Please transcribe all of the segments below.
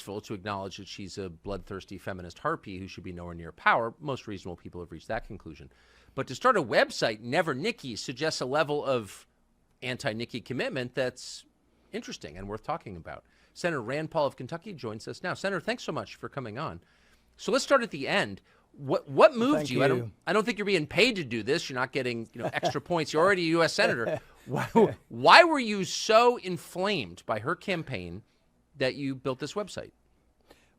graceful to acknowledge that she's a bloodthirsty feminist harpy who should be nowhere near power. Most reasonable people have reached that conclusion. But to start a website, Never Nikki, suggests a level of anti-Nikki commitment that's interesting and worth talking about. Senator Rand Paul of Kentucky joins us now. Senator, thanks so much for coming on. So let's start at the end. What moved you? I don't think you're being paid to do this. You're not getting extra points. You're already a U.S. Senator. Why were you so inflamed by her campaign that you built this website?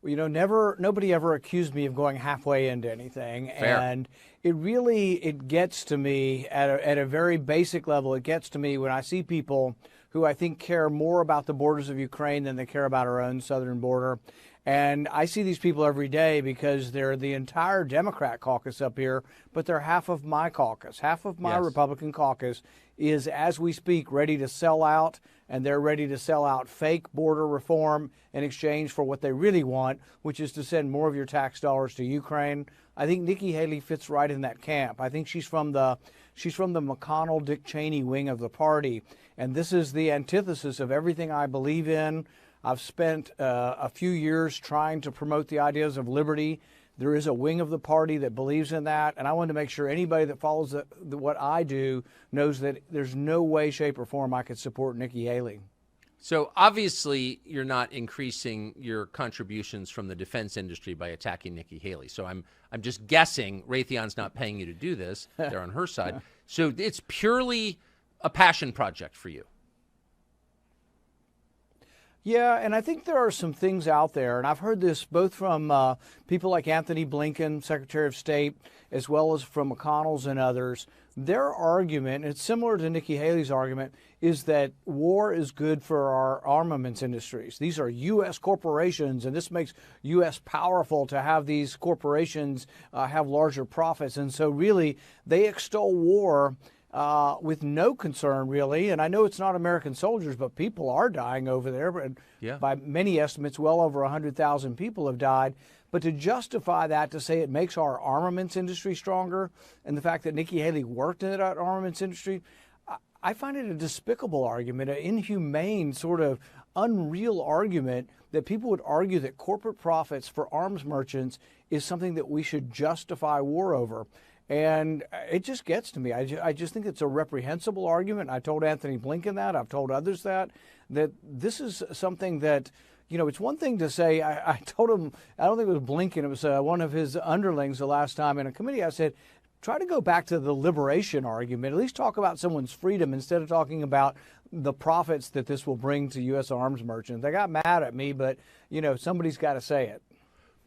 Well, nobody ever accused me of going halfway into anything. Fair. And it gets to me at a very basic level. It gets to me when I see people who I think care more about the borders of Ukraine than they care about our own southern border. And I see these people every day because they're the entire Democrat caucus up here, but they're half of my caucus. Half of my Republican caucus is, as we speak, ready to sell out, and they're ready to sell out fake border reform in exchange for what they really want, which is to send more of your tax dollars to Ukraine. I think Nikki Haley fits right in that camp. I think she's from the McConnell, Dick Cheney wing of the party, and this is the antithesis of everything I believe in. I've spent a few years trying to promote the ideas of liberty. There is a wing of the party that believes in that, and I want to make sure anybody that follows what I do knows that there's no way, shape, or form I could support Nikki Haley. So obviously you're not increasing your contributions from the defense industry by attacking Nikki Haley. So I'm just guessing Raytheon's not paying you to do this. They're on her side. So it's purely a passion project for you. Yeah, and I think there are some things out there, and I've heard this both from people like Anthony Blinken, Secretary of State, as well as from McConnell's and others. Their argument, and it's similar to Nikki Haley's argument, is that war is good for our armaments industries. These are U.S. corporations, and this makes U.S. powerful to have these corporations have larger profits. And so really, they extol war with no concern, really. And I know it's not American soldiers, but people are dying over there. And by many estimates, well over 100,000 people have died. But to justify that, to say it makes our armaments industry stronger, and the fact that Nikki Haley worked in that armaments industry, I find it a despicable argument, an inhumane, sort of unreal argument that people would argue that corporate profits for arms merchants is something that we should justify war over. And it just gets to me. I just think it's a reprehensible argument. I told Anthony Blinken that. I've told others that this is something that, it's one thing to say, I told him, I don't think it was Blinken, it was one of his underlings the last time in a committee. I said, try to go back to the liberation argument. At least talk about someone's freedom instead of talking about the profits that this will bring to U.S. arms merchants. They got mad at me, but, somebody's got to say it.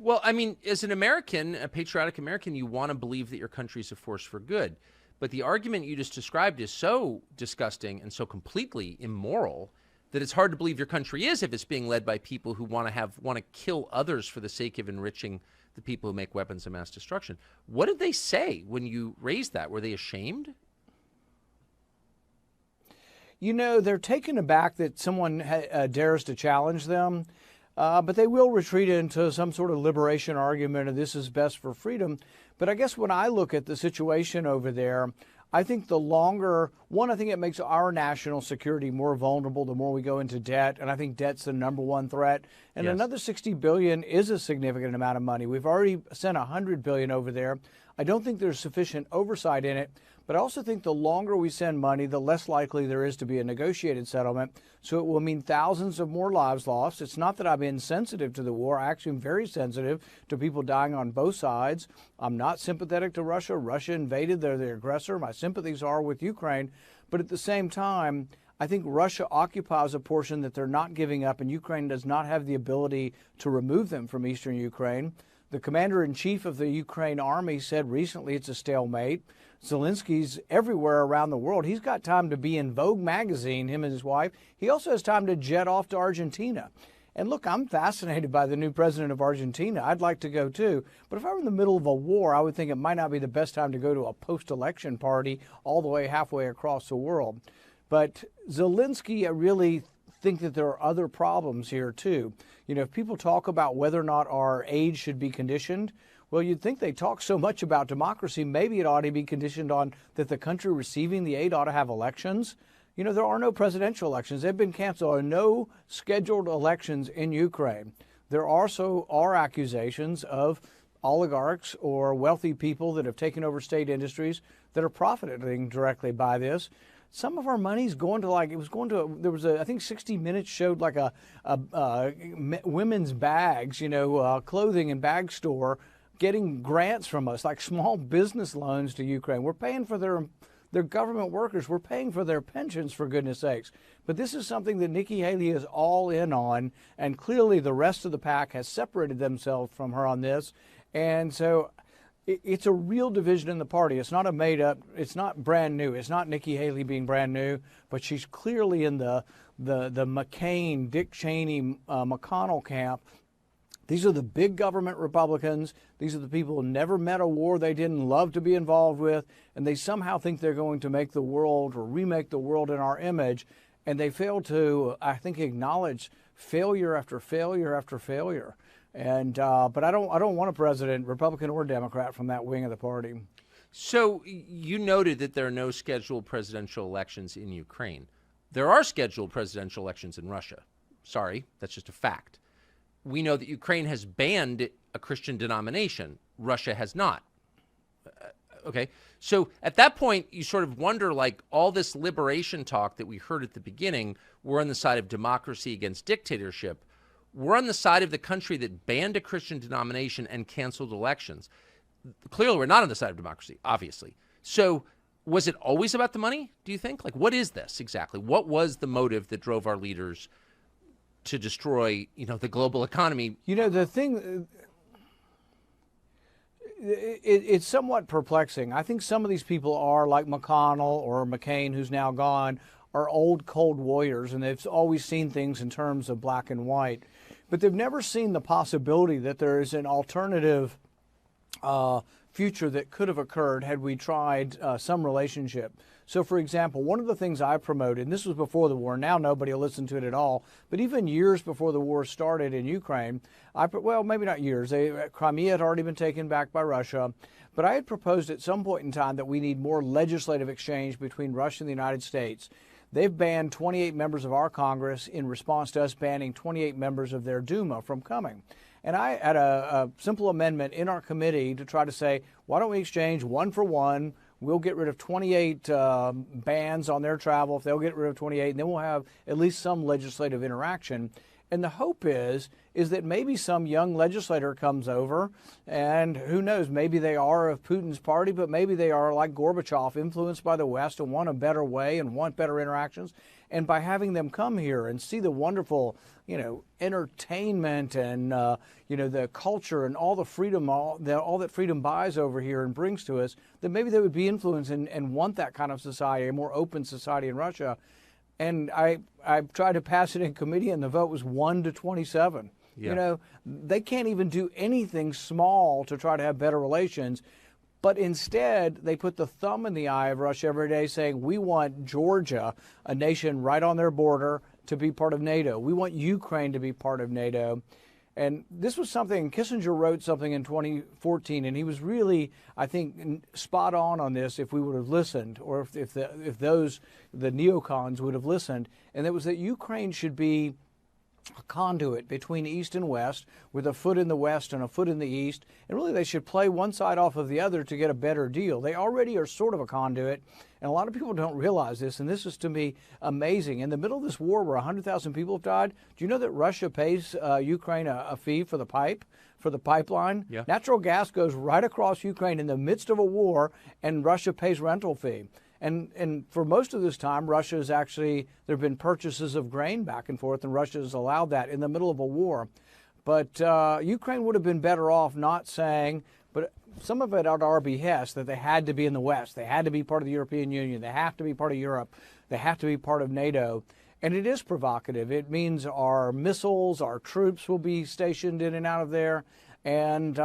Well, I mean, as an American, a patriotic American, you want to believe that your country is a force for good. But the argument you just described is so disgusting and so completely immoral that it's hard to believe your country is if it's being led by people who want to kill others for the sake of enriching the people who make weapons of mass destruction. What did they say when you raised that? Were they ashamed? They're taken aback that someone dares to challenge them. But they will retreat into some sort of liberation argument of this is best for freedom. But I guess when I look at the situation over there, I think I think it makes our national security more vulnerable the more we go into debt. And I think debt's the number one threat. And another $60 billion is a significant amount of money. We've already sent $100 billion over there. I don't think there's sufficient oversight in it. But I also think the longer we send money, the less likely there is to be a negotiated settlement. So it will mean thousands of more lives lost. It's not that I'm insensitive to the war. I actually am very sensitive to people dying on both sides. I'm not sympathetic to Russia. Russia invaded. They're the aggressor. My sympathies are with Ukraine. But at the same time, I think Russia occupies a portion that they're not giving up, and Ukraine does not have the ability to remove them from eastern Ukraine. The commander-in-chief of the Ukraine army said recently it's a stalemate. Zelensky's everywhere around the world. He's got time to be in Vogue magazine, him and his wife. He also has time to jet off to Argentina. And look, I'm fascinated by the new president of Argentina. I'd like to go too. But if I were in the middle of a war, I would think it might not be the best time to go to a post-election party all the way halfway across the world. But Zelensky, I really think that there are other problems here too. If people talk about whether or not our aid should be conditioned, well, you'd think they talk so much about democracy, maybe it ought to be conditioned on that the country receiving the aid ought to have elections. There are no presidential elections. They've been canceled. There are no scheduled elections in Ukraine. there also are accusations of oligarchs or wealthy people that have taken over state industries that are profiting directly by this. Some of our money's going to there was I think 60 Minutes showed like a women's bags, clothing and bag store getting grants from us, like small business loans to Ukraine. We're paying for their government workers. We're paying for their pensions, for goodness sakes. But this is something that Nikki Haley is all in on, and clearly the rest of the pack has separated themselves from her on this. And so it's a real division in the party. It's not it's not brand new. It's not Nikki Haley being brand new, but she's clearly in the McCain, Dick Cheney, McConnell camp. These are the big government Republicans. These are the people who never met a war they didn't love to be involved with, and they somehow think they're going to make the world or remake the world in our image, and they fail to, I think, acknowledge failure after failure after failure. And but I don't want a president, Republican or Democrat, from that wing of the party. So you noted that there are no scheduled presidential elections in Ukraine. There are scheduled presidential elections in Russia. Sorry, that's just a fact. We know that Ukraine has banned a Christian denomination. Russia has not. Okay. So at that point, you sort of wonder, like, all this liberation talk that we heard at the beginning, we're on the side of democracy against dictatorship. We're on the side of the country that banned a Christian denomination and canceled elections. Clearly, we're not on the side of democracy, obviously. So was it always about the money, do you think? Like, what is this exactly? What was the motive that drove our leaders to destroy, the global economy? The thing, it's somewhat perplexing. I think some of these people are like McConnell or McCain, who's now gone, are old cold warriors, and they've always seen things in terms of black and white. But they've never seen the possibility that there is an alternative future that could have occurred had we tried some relationship. So, for example, one of the things I promoted, and this was before the war, now nobody will listen to it at all, but even years before the war started in Ukraine, maybe not years, Crimea had already been taken back by Russia, but I had proposed at some point in time that we need more legislative exchange between Russia and the United States. They've banned 28 members of our Congress in response to us banning 28 members of their Duma from coming. And I had a simple amendment in our committee to try to say, why don't we exchange one for one? We'll get rid of 28 bans on their travel if they'll get rid of 28, and then we'll have at least some legislative interaction. And the hope is that maybe some young legislator comes over, and who knows, maybe they are of Putin's party, but maybe they are like Gorbachev, influenced by the West and want a better way and want better interactions. And by having them come here and see the wonderful, entertainment and, the culture and all the freedom, all that freedom buys over here and brings to us, that maybe they would be influenced and want that kind of society, a more open society in Russia. And I tried to pass it in committee, and the vote was 1-27. Yeah. They can't even do anything small to try to have better relations. But instead, they put the thumb in the eye of Russia every day, saying, we want Georgia, a nation right on their border, to be part of NATO. We want Ukraine to be part of NATO. And this was something, Kissinger wrote something in 2014, and he was really, I think, spot on this if we would have listened, or if the neocons would have listened. And it was that Ukraine should be a conduit between East and West, with a foot in the West and a foot in the East. And really, they should play one side off of the other to get a better deal. They already are sort of a conduit, and a lot of people don't realize this, and this is, to me, amazing. In the middle of this war where 100,000 people have died, do you know that Russia pays Ukraine a fee for the pipeline? Yeah. Natural gas goes right across Ukraine in the midst of a war, and Russia pays rental fee. And for most of this time, there have been purchases of grain back and forth, and Russia has allowed that in the middle of a war. But Ukraine would have been better off not saying, but some of it at our behest, that they had to be in the West. They had to be part of the European Union. They have to be part of Europe. They have to be part of NATO. And it is provocative. It means our missiles, our troops will be stationed in and out of there. And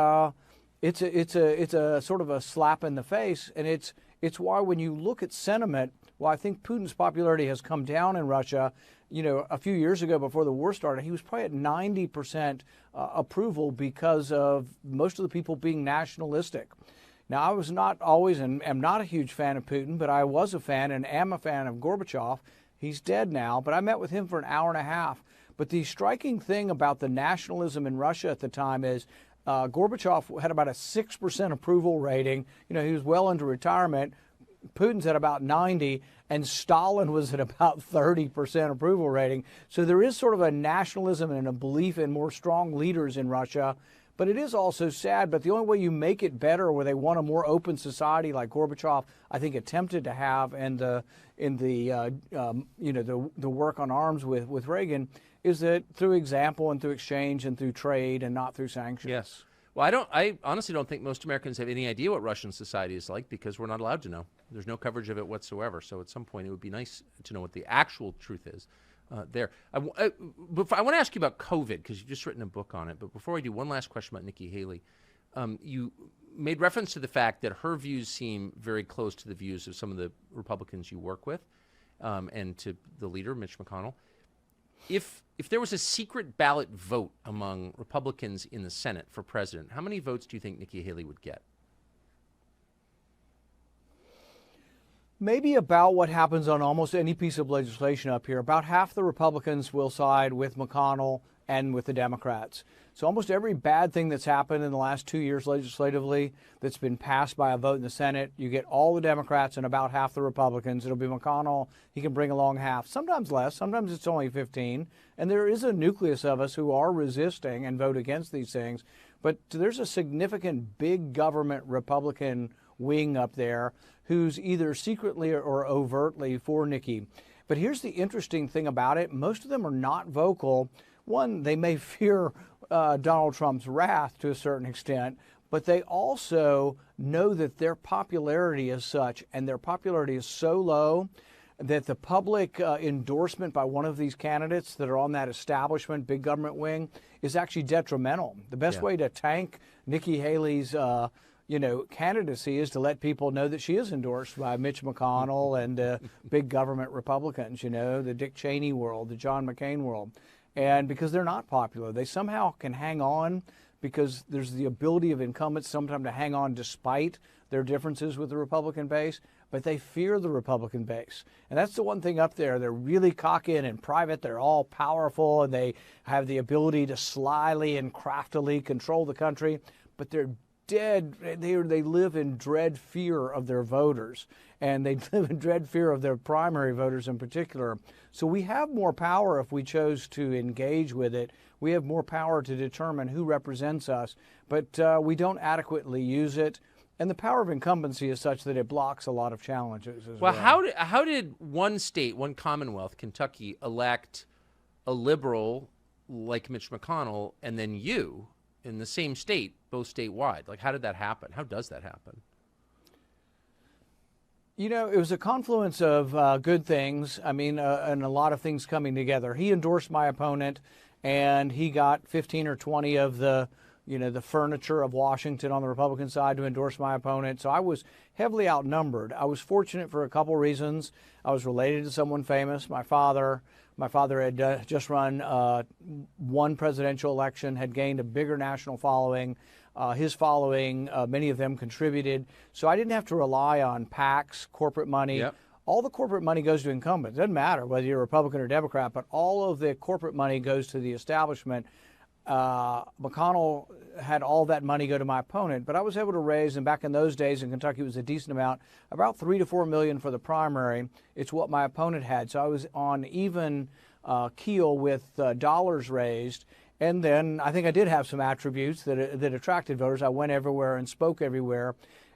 it's a sort of a slap in the face. And it's why when you look at sentiment, well, I think Putin's popularity has come down in Russia. A few years ago before the war started, he was probably at 90% approval because of most of the people being nationalistic. Now, I was not always and am not a huge fan of Putin, but I was a fan and am a fan of Gorbachev. He's dead now, but I met with him for an hour and a half. But the striking thing about the nationalism in Russia at the time is Gorbachev had about a 6% approval rating. He was well into retirement. Putin's at about 90, and Stalin was at about 30% approval rating. So there is sort of a nationalism and a belief in more strong leaders in Russia. But it is also sad. But the only way you make it better, where they want a more open society like Gorbachev, I think, attempted to have, and the work on arms with Reagan, is that through example and through exchange and through trade and not through sanctions. Yes. Well, I honestly don't think most Americans have any idea what Russian society is like, because we're not allowed to know. There's no coverage of it whatsoever. So at some point, it would be nice to know what the actual truth is there. I want to ask you about COVID, because you've just written a book on it. But before I do, one last question about Nikki Haley. You made reference to the fact that her views seem very close to the views of some of the Republicans you work with, and to the leader, Mitch McConnell. If there was a secret ballot vote among Republicans in the Senate for president, how many votes do you think Nikki Haley would get? Maybe about what happens on almost any piece of legislation up here. About half the Republicans will side with McConnell and with the Democrats. So almost every bad thing that's happened in the last 2 years legislatively that's been passed by a vote in the Senate, you get all the Democrats and about half the Republicans. It'll be McConnell. He can bring along half, sometimes less, sometimes it's only 15. And there is a nucleus of us who are resisting and vote against these things. But there's a significant big government Republican wing up there who's either secretly or overtly for Nikki. But here's the interesting thing about it. Most of them are not vocal. One, they may fear Donald Trump's wrath to a certain extent, but they also know that their popularity is such, and their popularity is so low, that the public endorsement by one of these candidates that are on that establishment big government wing is actually detrimental. The best way to tank Nikki Haley's candidacy is to let people know that she is endorsed by Mitch McConnell and big government Republicans, the Dick Cheney world, the John McCain world. And because they're not popular, they somehow can hang on, because there's the ability of incumbents sometimes to hang on despite their differences with the Republican base, but they fear the Republican base. And that's the one thing up there. They're really cocky and in private. They're all powerful, and they have the ability to slyly and craftily control the country, but they're they live in dread fear of their voters, and they live in dread fear of their primary voters in particular. So we have more power if we chose to engage with it. We have more power to determine who represents us, but we don't adequately use it. And the power of incumbency is such that it blocks a lot of challenges as well. How did one state, one Commonwealth, Kentucky, elect a liberal like Mitch McConnell, and then you in the same state, both statewide? Like, how did that happen? How does that happen? It was a confluence of good things. I mean, and a lot of things coming together. He endorsed my opponent, and he got 15 or 20 of the furniture of Washington on the Republican side to endorse my opponent. So I was heavily outnumbered. I was fortunate for a couple reasons. I was related to someone famous. My father had just run one presidential election, had gained a bigger national following. His following, many of them contributed. So I didn't have to rely on PACs, corporate money. Yep. All the corporate money goes to incumbents. It doesn't matter whether you're a Republican or Democrat, but all of the corporate money goes to the establishment. McConnell had all that money go to my opponent, but I was able to raise, and back in those days in Kentucky it was a decent amount, about $3 to $4 million for the primary. It's what my opponent had. So I was on even keel with dollars raised. And then I think I did have some attributes that attracted voters. I went everywhere and spoke everywhere.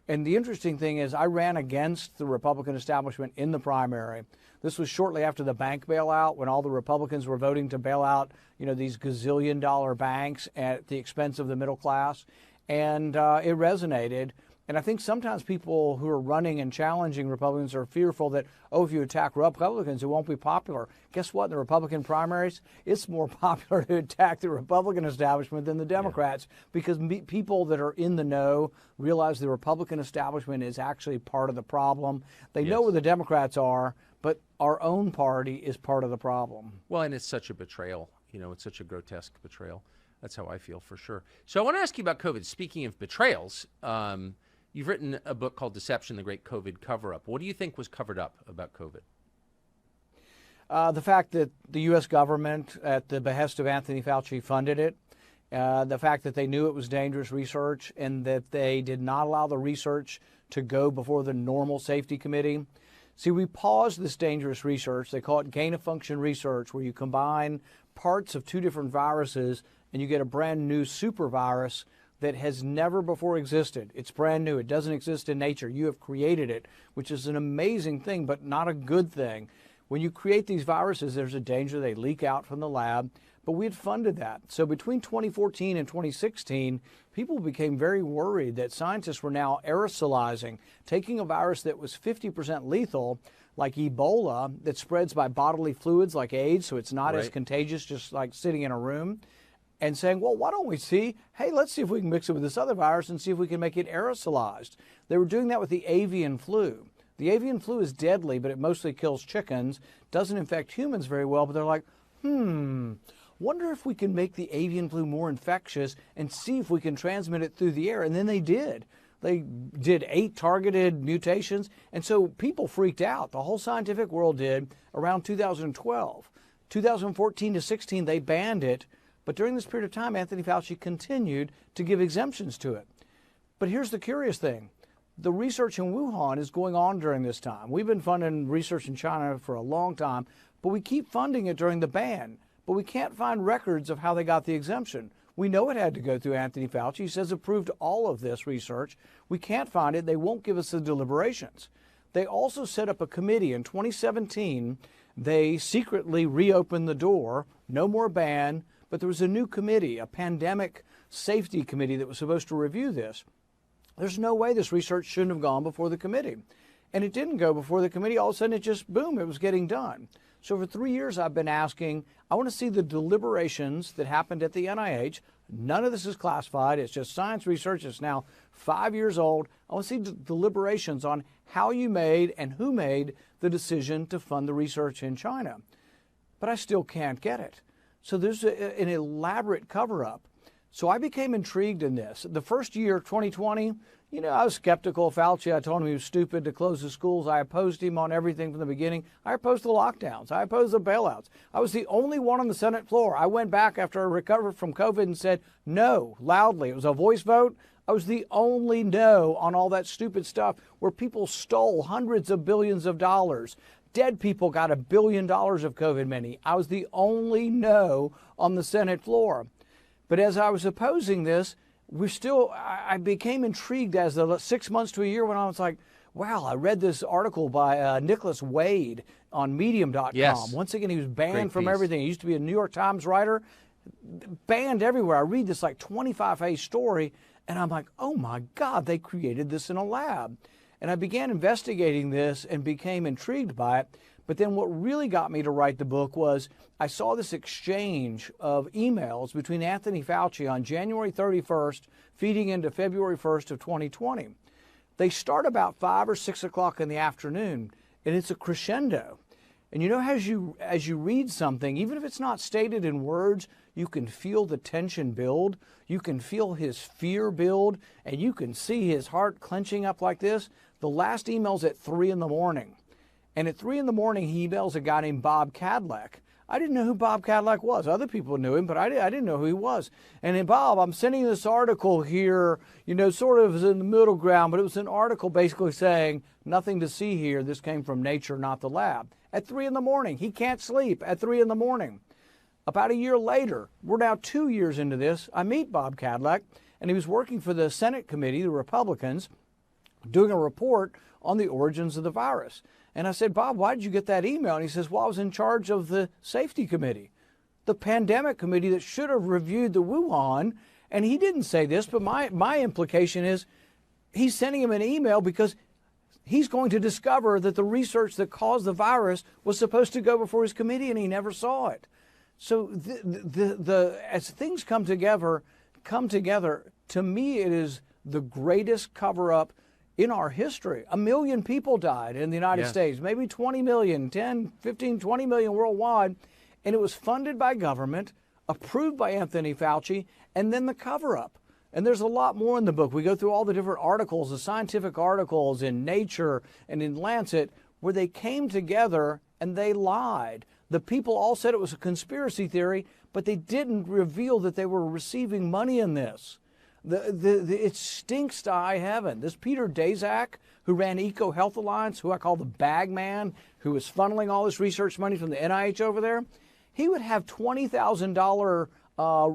And the interesting thing is I ran against the Republican establishment in the primary. This was shortly after the bank bailout, when all the Republicans were voting to bail out, these gazillion-dollar banks at the expense of the middle class. And it resonated. And I think sometimes people who are running and challenging Republicans are fearful that, if you attack Republicans, it won't be popular. Guess what? In the Republican primaries, it's more popular to attack the Republican establishment than the Democrats, because people that are in the know realize the Republican establishment is actually part of the problem. They know where the Democrats are, but our own party is part of the problem. Well, and it's such a betrayal. It's such a grotesque betrayal. That's how I feel, for sure. So I want to ask you about COVID. Speaking of betrayals, you've written a book called Deception, the Great COVID Cover-Up. What do you think was covered up about COVID? The fact that the U.S. government, at the behest of Anthony Fauci, funded it. The fact that they knew it was dangerous research and that they did not allow the research to go before the normal safety committee. See, we paused this dangerous research. They call it gain-of-function research, where you combine parts of two different viruses and you get a brand new super virus that has never before existed. It's brand new. It doesn't exist in nature. You have created it, which is an amazing thing, but not a good thing. When you create these viruses, there's a danger they leak out from the lab, but we had funded that. So between 2014 and 2016, people became very worried that scientists were now aerosolizing, taking a virus that was 50% lethal, like Ebola, that spreads by bodily fluids like AIDS, so it's not as contagious, just like sitting in a room, and saying, well, why don't we see, hey, let's see if we can mix it with this other virus and see if we can make it aerosolized. They were doing that with the avian flu. The avian flu is deadly, but it mostly kills chickens, doesn't infect humans very well, but they're like, wonder if we can make the avian flu more infectious and see if we can transmit it through the air. And then they did. They did 8 targeted mutations, and so people freaked out. The whole scientific world did around 2012. 2014 to 16, they banned it, but during this period of time, Anthony Fauci continued to give exemptions to it. But here's the curious thing. The research in Wuhan is going on during this time. We've been funding research in China for a long time, but we keep funding it during the ban. But we can't find records of how they got the exemption. We know it had to go through Anthony Fauci. He says approved all of this research. We can't find it. They won't give us the deliberations. They also set up a committee in 2017. They secretly reopened the door. No more ban, but there was a new committee, a pandemic safety committee that was supposed to review this. There's no way this research shouldn't have gone before the committee. And it didn't go before the committee. All of a sudden, it just, boom, it was getting done. So for 3 years, I've been asking, I want to see the deliberations that happened at the NIH. None of this is classified. It's just science research. It's now 5 years old. I want to see deliberations on how you made and who made the decision to fund the research in China. But I still can't get it. So there's an elaborate cover-up. So I became intrigued in this. The first year, 2020, I was skeptical of Fauci. I told him he was stupid to close the schools. I opposed him on everything from the beginning. I opposed the lockdowns. I opposed the bailouts. I was the only one on the Senate floor. I went back after I recovered from COVID and said no loudly. It was a voice vote. I was the only no on all that stupid stuff where people stole hundreds of billions of dollars. Dead people got $1 billion of COVID money. I was the only no on the Senate floor. But as I was opposing this, I became intrigued as the 6 months to a year went on. I was like, wow, I read this article by Nicholas Wade on Medium.com. Yes. Once again, he was banned from everything. He used to be a New York Times writer, banned everywhere. I read this like 25-page story, and I'm like, oh my God, they created this in a lab. And I began investigating this and became intrigued by it. But then what really got me to write the book was I saw this exchange of emails between Anthony Fauci on January 31st, feeding into February 1st of 2020. They start about 5 or 6 o'clock in the afternoon, and it's a crescendo. And as you read something, even if it's not stated in words, you can feel the tension build. You can feel his fear build, and you can see his heart clenching up like this. The last email's at 3 in the morning. And at 3 in the morning, he emails a guy named Bob Cadillac. I didn't know who Bob Cadillac was. Other people knew him, but I didn't know who he was. And then, Bob, I'm sending this article here, sort of in the middle ground, but it was an article basically saying, nothing to see here. This came from Nature, not the lab. At 3 in the morning. He can't sleep at 3 in the morning. About a year later, we're now 2 years into this, I meet Bob Cadillac, and he was working for the Senate committee, the Republicans, doing a report on the origins of the virus. And I said, Bob, why did you get that email? And he says, well, I was in charge of the safety committee, the pandemic committee that should have reviewed the Wuhan. And he didn't say this, but my implication is he's sending him an email because he's going to discover that the research that caused the virus was supposed to go before his committee, and he never saw it. So as things come together, to me, it is the greatest cover-up in our history. 1 million people died in the United States, maybe 20 million, 10, 15, 20 million worldwide. And it was funded by government, approved by Anthony Fauci, and then the cover-up. And there's a lot more in the book. We go through all the different articles, the scientific articles in Nature and in Lancet, where they came together and they lied. The people all said it was a conspiracy theory, but they didn't reveal that they were receiving money in this. It stinks to high heaven. This Peter Daszak, who ran Eco Health Alliance, who I call the bag man, who was funneling all this research money from the NIH over there, he would have $20,000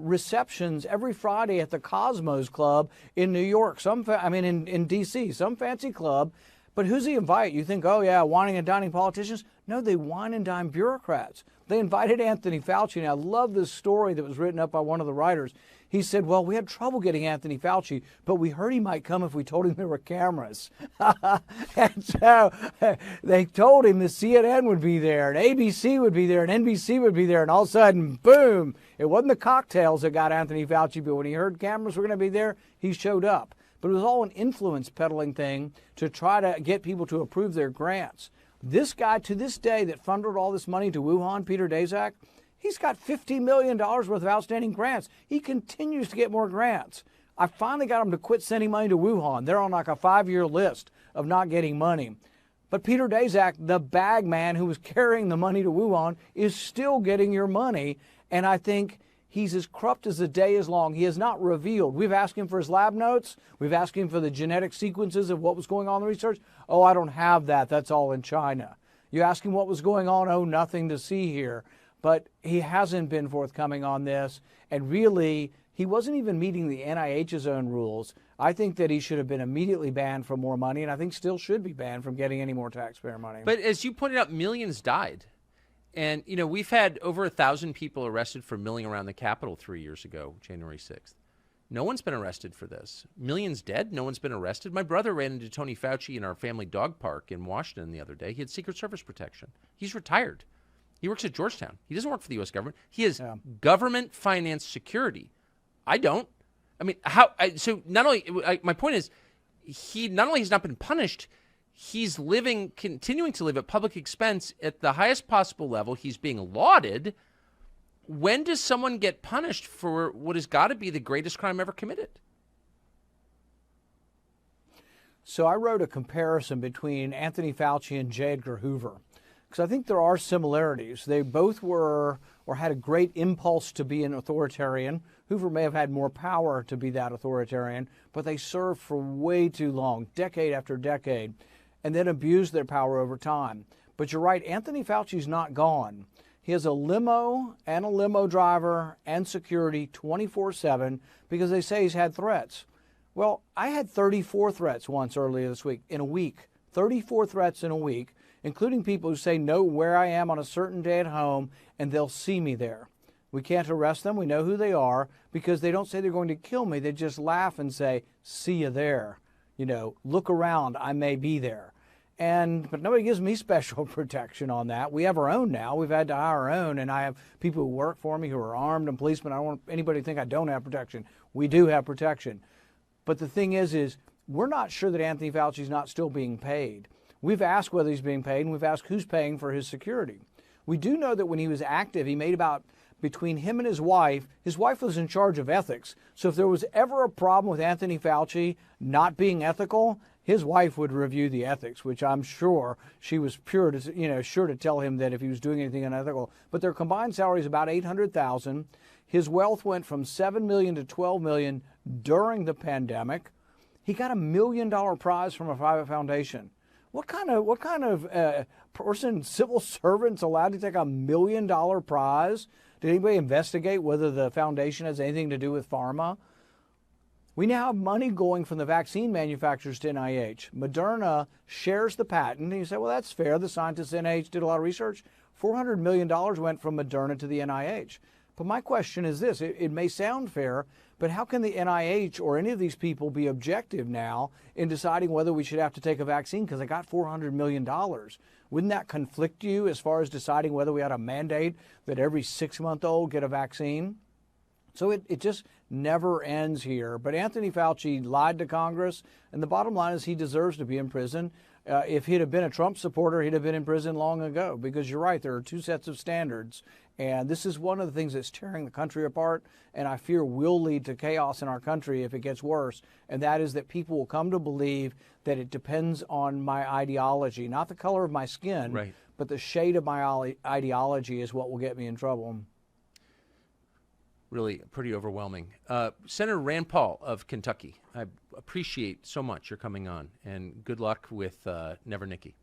receptions every Friday at the Cosmos Club in New York. In D.C., some fancy club. But who's he invite? You think, oh yeah, whining and dining politicians? No, they wine and dine bureaucrats. They invited Anthony Fauci, and I love this story that was written up by one of the writers. He said, well, we had trouble getting Anthony Fauci, but we heard he might come if we told him there were cameras. And so they told him the CNN would be there, and ABC would be there, and NBC would be there, and all of a sudden, boom, it wasn't the cocktails that got Anthony Fauci, but when he heard cameras were going to be there, he showed up. But it was all an influence peddling thing to try to get people to approve their grants. This guy, to this day, that funded all this money to Wuhan, Peter Daszak, he's got $50 million worth of outstanding grants. He continues to get more grants. I finally got him to quit sending money to Wuhan. They're on like a 5-year list of not getting money. But Peter Daszak, the bag man who was carrying the money to Wuhan, is still getting your money. And I think he's as corrupt as the day is long. He has not revealed. We've asked him for his lab notes. We've asked him for the genetic sequences of what was going on in the research. Oh, I don't have that. That's all in China. You ask him what was going on. Oh, nothing to see here. But he hasn't been forthcoming on this. And really, he wasn't even meeting the NIH's own rules. I think that he should have been immediately banned from more money, and I think still should be banned from getting any more taxpayer money. But as you pointed out, millions died. And, we've had over 1,000 people arrested for milling around the Capitol 3 years ago, January 6th. No one's been arrested for this. Millions dead. No one's been arrested. My brother ran into Tony Fauci in our family dog park in Washington the other day. He had Secret Service protection. He's retired. He works at Georgetown. He doesn't work for the U.S. government. He has government-financed security. I don't. I mean, so not only, my point is, he not only has not been punished, he's continuing to live at public expense at the highest possible level. He's being lauded. When does someone get punished for what has got to be the greatest crime ever committed? So I wrote a comparison between Anthony Fauci and J. Edgar Hoover, because I think there are similarities. They both were or had a great impulse to be an authoritarian. Hoover may have had more power to be that authoritarian, but they served for way too long, decade after decade, and then abused their power over time. But you're right, Anthony Fauci's not gone. He has a limo and a limo driver and security 24/7 because they say he's had threats. Well, I had 34 threats once earlier this week, in a week. 34 threats in a week, including people who say know where I am on a certain day at home and they'll see me there. We can't arrest them. We know who they are because they don't say they're going to kill me. They just laugh and say, see you there. Look around. I may be there. But nobody gives me special protection on that. We have our own now. We've had to hire our own, and I have people who work for me who are armed and policemen. I don't want anybody to think I don't have protection. We do have protection. But the thing is we're not sure that Anthony Fauci's not still being paid. We've asked whether he's being paid, and we've asked who's paying for his security. We do know that when he was active, he made between him and his wife was in charge of ethics. So if there was ever a problem with Anthony Fauci not being ethical, his wife would review the ethics, which I'm sure she was sure to tell him that if he was doing anything unethical. But their combined salary is about $800,000. His wealth went from $7 million to $12 million during the pandemic. He got $1 million prize from a private foundation. What kind of person, civil servant's allowed to take $1 million prize? Did anybody investigate whether the foundation has anything to do with pharma? We now have money going from the vaccine manufacturers to NIH. Moderna shares the patent. And you say, well, that's fair. The scientists at NIH did a lot of research. $400 million went from Moderna to the NIH. But my question is this. It may sound fair, but how can the NIH or any of these people be objective now in deciding whether we should have to take a vaccine because they got $400 million? Wouldn't that conflict you as far as deciding whether we ought to mandate that every 6-month-old get a vaccine? So it just never ends here. But Anthony Fauci lied to Congress, and the bottom line is he deserves to be in prison. If he'd have been a Trump supporter, he'd have been in prison long ago, because you're right, there are two sets of standards. And this is one of the things that's tearing the country apart, and I fear will lead to chaos in our country if it gets worse. And that is that people will come to believe that it depends on my ideology, not the color of my skin, Right. but the shade of my ideology is what will get me in trouble. Really pretty overwhelming. Senator Rand Paul of Kentucky, I appreciate so much your coming on, and good luck with Never Nikki.